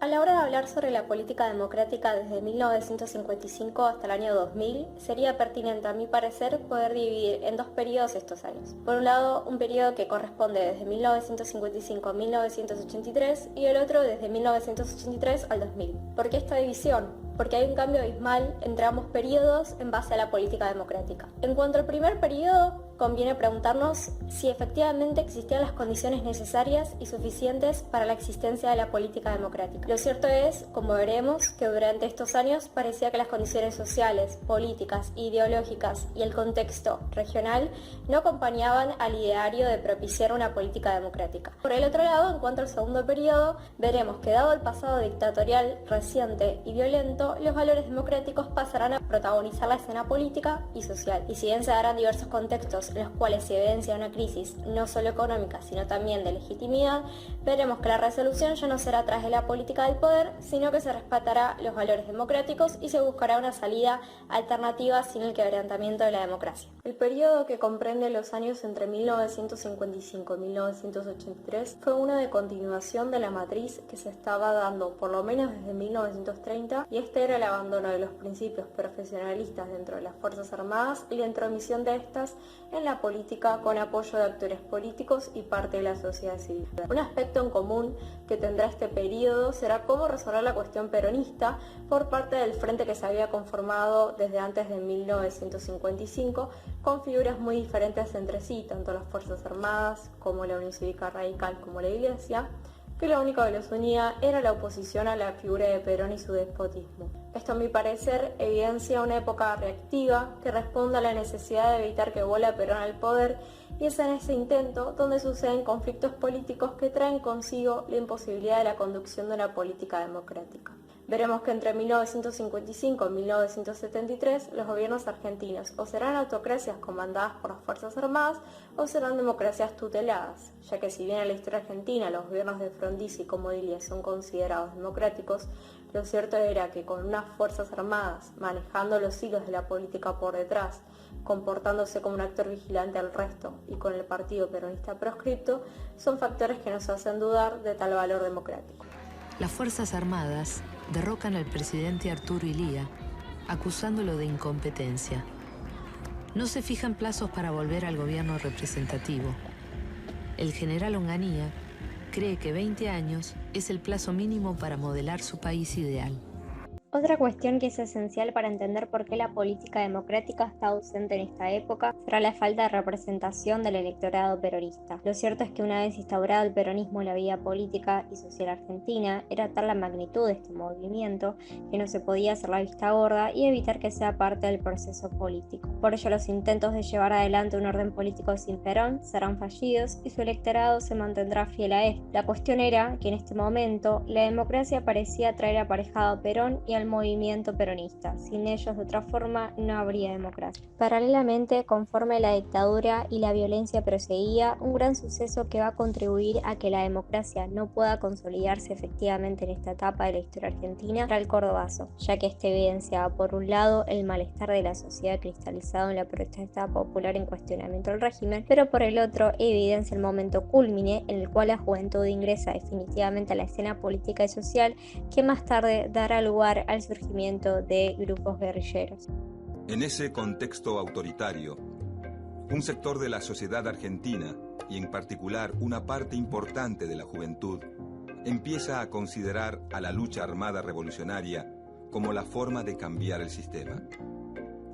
A la hora de hablar sobre la política democrática desde 1955 hasta el año 2000, sería pertinente, a mi parecer, poder dividir en dos periodos estos años. Por un lado, un periodo que corresponde desde 1955 a 1983 y el otro desde 1983 al 2000. ¿Por qué esta división? Porque hay un cambio abismal entre ambos periodos en base a la política democrática. En cuanto al primer periodo, conviene preguntarnos si efectivamente existían las condiciones necesarias y suficientes para la existencia de la política democrática. Lo cierto es, como veremos, que durante estos años parecía que las condiciones sociales, políticas, ideológicas y el contexto regional no acompañaban al ideario de propiciar una política democrática. Por el otro lado, en cuanto al segundo periodo, veremos que dado el pasado dictatorial reciente y violento, los valores democráticos pasarán a protagonizar la escena política y social. Y si bien se darán diversos contextos en los cuales se evidencia una crisis no solo económica, sino también de legitimidad, veremos que la resolución ya no será a través de la política del poder, sino que se respetará los valores democráticos y se buscará una salida alternativa sin el quebrantamiento de la democracia. El periodo, que comprende los años entre 1955 y 1983, fue uno de continuación de la matriz que se estaba dando por lo menos desde 1930, y este era el abandono de los principios profesionalistas dentro de las Fuerzas Armadas y la intromisión de estas en la política con apoyo de actores políticos y parte de la sociedad civil. Un aspecto en común que tendrá este periodo será cómo resolver la cuestión peronista por parte del frente que se había conformado desde antes de 1955, con figuras muy diferentes entre sí, tanto las Fuerzas Armadas como la Unión Cívica Radical como la Iglesia, que lo único que los unía era la oposición a la figura de Perón y su despotismo. Esto, a mi parecer, evidencia una época reactiva que responde a la necesidad de evitar que vuelva Perón al poder, y es en ese intento donde suceden conflictos políticos que traen consigo la imposibilidad de la conducción de una política democrática. Veremos que entre 1955 y 1973 los gobiernos argentinos o serán autocracias comandadas por las Fuerzas Armadas o serán democracias tuteladas, ya que si bien en la historia argentina los gobiernos de Frondizi y Comodilla son considerados democráticos, lo cierto era que con unas Fuerzas Armadas manejando los hilos de la política por detrás, comportándose como un actor vigilante al resto y con el partido peronista proscripto, son factores que nos hacen dudar de tal valor democrático. Las Fuerzas Armadas derrocan al presidente Arturo Illia, acusándolo de incompetencia. No se fijan plazos para volver al gobierno representativo. El general Onganía cree que 20 años es el plazo mínimo para modelar su país ideal. Otra cuestión que es esencial para entender por qué la política democrática está ausente en esta época será la falta de representación del electorado peronista. Lo cierto es que una vez instaurado el peronismo en la vida política y social argentina, era tal la magnitud de este movimiento que no se podía hacer la vista gorda y evitar que sea parte del proceso político. Por ello, los intentos de llevar adelante un orden político sin Perón serán fallidos y su electorado se mantendrá fiel a él. La cuestión era que en este momento la democracia parecía traer aparejado a Perón y al movimiento peronista. Sin ellos, de otra forma, no habría democracia. Paralelamente, conforme la dictadura y la violencia proseguía, un gran suceso que va a contribuir a que la democracia no pueda consolidarse efectivamente en esta etapa de la historia argentina será el Cordobazo, ya que este evidenciaba por un lado el malestar de la sociedad cristalizado en la protesta popular en cuestionamiento del régimen, pero por el otro evidencia el momento cúlmine en el cual la juventud ingresa definitivamente a la escena política y social, que más tarde dará lugar al surgimiento de grupos guerrilleros. En ese contexto autoritario, un sector de la sociedad argentina, y en particular una parte importante de la juventud, empieza a considerar a la lucha armada revolucionaria como la forma de cambiar el sistema.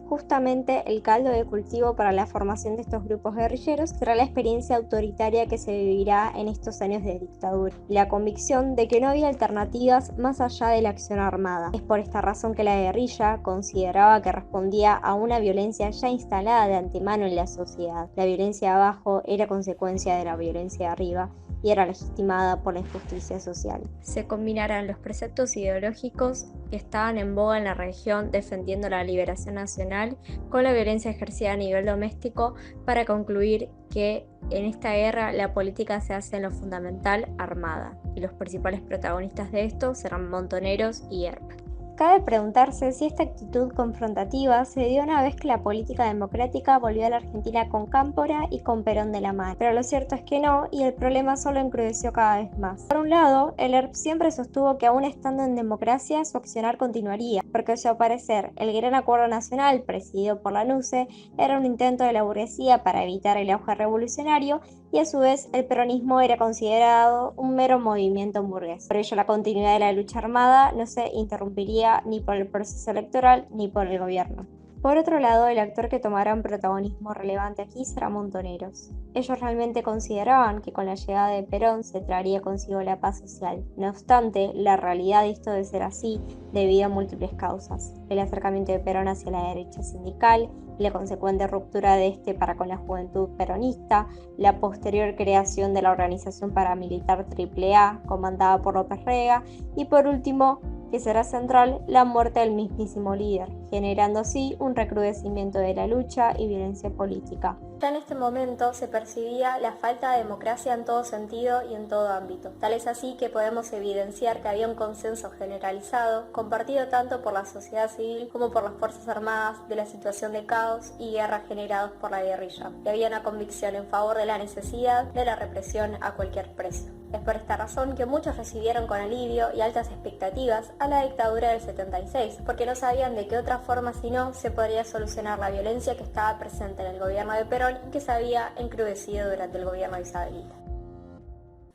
Justamente el caldo de cultivo para la formación de estos grupos guerrilleros será la experiencia autoritaria que se vivirá en estos años de dictadura y la convicción de que no había alternativas más allá de la acción armada. Es por esta razón que la guerrilla consideraba que respondía a una violencia ya instalada de antemano en la sociedad. La violencia de abajo era consecuencia de la violencia de arriba y era legitimada por la injusticia social. Se combinarán los preceptos ideológicos que estaban en boga en la región defendiendo la liberación nacional con la violencia ejercida a nivel doméstico para concluir que en esta guerra la política se hace en lo fundamental armada, y los principales protagonistas de esto serán Montoneros y ERP. Cabe preguntarse si esta actitud confrontativa se dio una vez que la política democrática volvió a la Argentina con Cámpora y con Perón de la mano, pero lo cierto es que no, y el problema solo encrudeció cada vez más. Por un lado, el ERP siempre sostuvo que aún estando en democracia su accionar continuaría, porque a su parecer el Gran Acuerdo Nacional, presidido por la NUCE, era un intento de la burguesía para evitar el auge revolucionario, y a su vez el peronismo era considerado un mero movimiento burgués. Por ello la continuidad de la lucha armada no se interrumpiría ni por el proceso electoral ni por el gobierno. Por otro lado, el actor que tomará un protagonismo relevante aquí será Montoneros. Ellos realmente consideraban que con la llegada de Perón se traería consigo la paz social. No obstante, la realidad distó de ser así debido a múltiples causas. El acercamiento de Perón hacia la derecha sindical, la consecuente ruptura de este para con la juventud peronista, la posterior creación de la organización paramilitar AAA, comandada por López Rega, y por último, que será central, la muerte del mismísimo líder, generando así un recrudecimiento de la lucha y violencia política. Ya en este momento se percibía la falta de democracia en todo sentido y en todo ámbito. Tal es así que podemos evidenciar que había un consenso generalizado, compartido tanto por la sociedad civil como por las Fuerzas Armadas, de la situación de caos y guerra generados por la guerrilla. Y había una convicción en favor de la necesidad de la represión a cualquier precio. Es por esta razón que muchos recibieron con alivio y altas expectativas a la dictadura del 76, porque no sabían de qué otra forma si no se podría solucionar la violencia que estaba presente en el gobierno de Perón y que se había encrudecido durante el gobierno isabelita.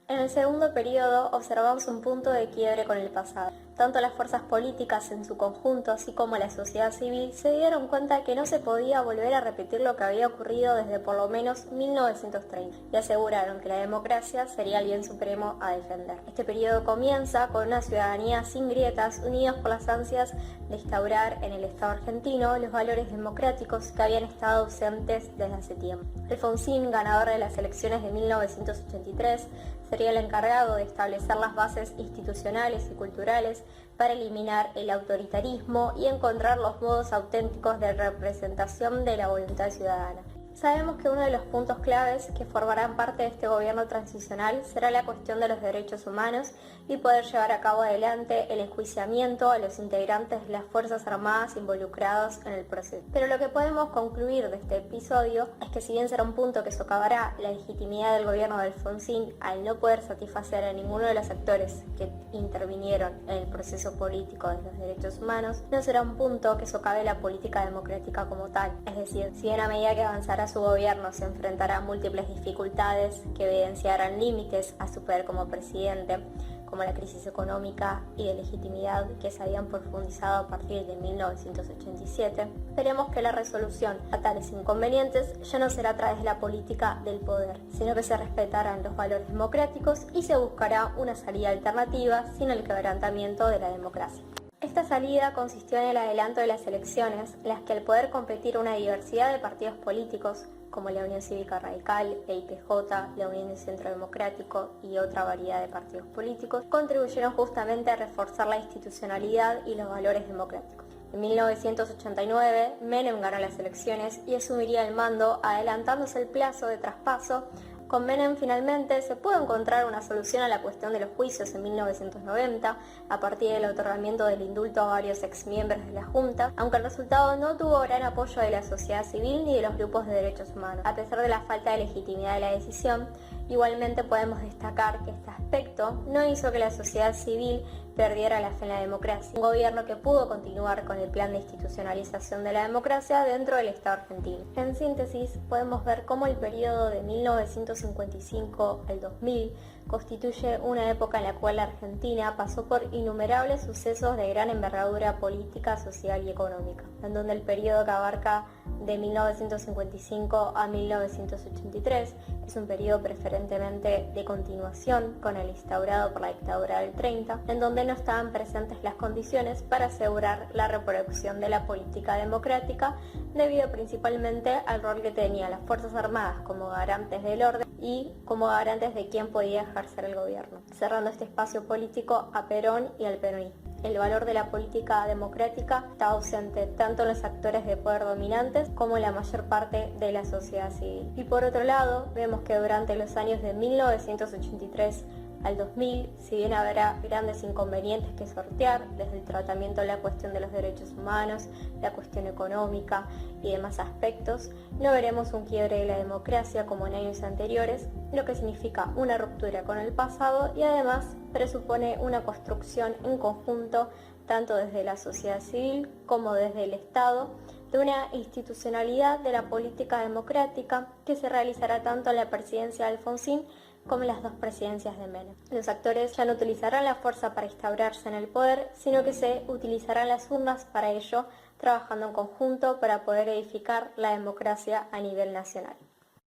En el segundo periodo observamos un punto de quiebre con el pasado. Tanto las fuerzas políticas en su conjunto, así como la sociedad civil, se dieron cuenta que no se podía volver a repetir lo que había ocurrido desde por lo menos 1930 y aseguraron que la democracia sería el bien supremo a defender. Este periodo comienza con una ciudadanía sin grietas, unidos por las ansias de instaurar en el Estado argentino los valores democráticos que habían estado ausentes desde hace tiempo. Alfonsín, ganador de las elecciones de 1983, sería el encargado de establecer las bases institucionales y culturales para eliminar el autoritarismo y encontrar los modos auténticos de representación de la voluntad ciudadana. Sabemos que uno de los puntos claves que formarán parte de este gobierno transicional será la cuestión de los derechos humanos y poder llevar a cabo adelante el enjuiciamiento a los integrantes de las Fuerzas Armadas involucrados en el proceso. Pero lo que podemos concluir de este episodio es que si bien será un punto que socavará la legitimidad del gobierno de Alfonsín al no poder satisfacer a ninguno de los actores que intervinieron en el proceso político de los derechos humanos, no será un punto que socave la política democrática como tal. Es decir, si bien a medida que avanzará su gobierno se enfrentará a múltiples dificultades que evidenciarán límites a su poder como presidente, como la crisis económica y de legitimidad que se habían profundizado a partir de 1987, veremos que la resolución a tales inconvenientes ya no será a través de la política del poder, sino que se respetarán los valores democráticos y se buscará una salida alternativa sin el quebrantamiento de la democracia. Esta salida consistió en el adelanto de las elecciones, en las que al poder competir una diversidad de partidos políticos, como la Unión Cívica Radical, el IPJ, la Unión de Centro Democrático y otra variedad de partidos políticos, contribuyeron justamente a reforzar la institucionalidad y los valores democráticos. En 1989, Menem ganó las elecciones y asumiría el mando, adelantándose el plazo de traspaso. Con Menem finalmente se pudo encontrar una solución a la cuestión de los juicios en 1990, a partir del otorgamiento del indulto a varios exmiembros de la Junta, aunque el resultado no tuvo gran apoyo de la sociedad civil ni de los grupos de derechos humanos. A pesar de la falta de legitimidad de la decisión, igualmente podemos destacar que este aspecto no hizo que la sociedad civil perdiera la fe en la democracia. Un gobierno que pudo continuar con el plan de institucionalización de la democracia dentro del Estado argentino. En síntesis, podemos ver cómo el periodo de 1955 al 2000 constituye una época en la cual la Argentina pasó por innumerables sucesos de gran envergadura política, social y económica, en donde el periodo que abarca de 1955 a 1983 es un periodo preferentemente de continuación con el instaurado por la dictadura del 30, en donde no estaban presentes las condiciones para asegurar la reproducción de la política democrática, debido principalmente al rol que tenían las Fuerzas Armadas como garantes del orden y como garantes de quién podía ejercer el gobierno, cerrando este espacio político a Perón y al peronismo. El valor de la política democrática está ausente tanto en los actores de poder dominantes como en la mayor parte de la sociedad civil. Y por otro lado, vemos que durante los años de 1983 al 2000, si bien habrá grandes inconvenientes que sortear, desde el tratamiento de la cuestión de los derechos humanos, la cuestión económica y demás aspectos, no veremos un quiebre de la democracia como en años anteriores, lo que significa una ruptura con el pasado y además presupone una construcción en conjunto, tanto desde la sociedad civil como desde el Estado, de una institucionalidad de la política democrática que se realizará tanto en la presidencia de Alfonsín como en las dos presidencias de Menem. Los actores ya no utilizarán la fuerza para instaurarse en el poder, sino que se utilizarán las urnas para ello, trabajando en conjunto para poder edificar la democracia a nivel nacional.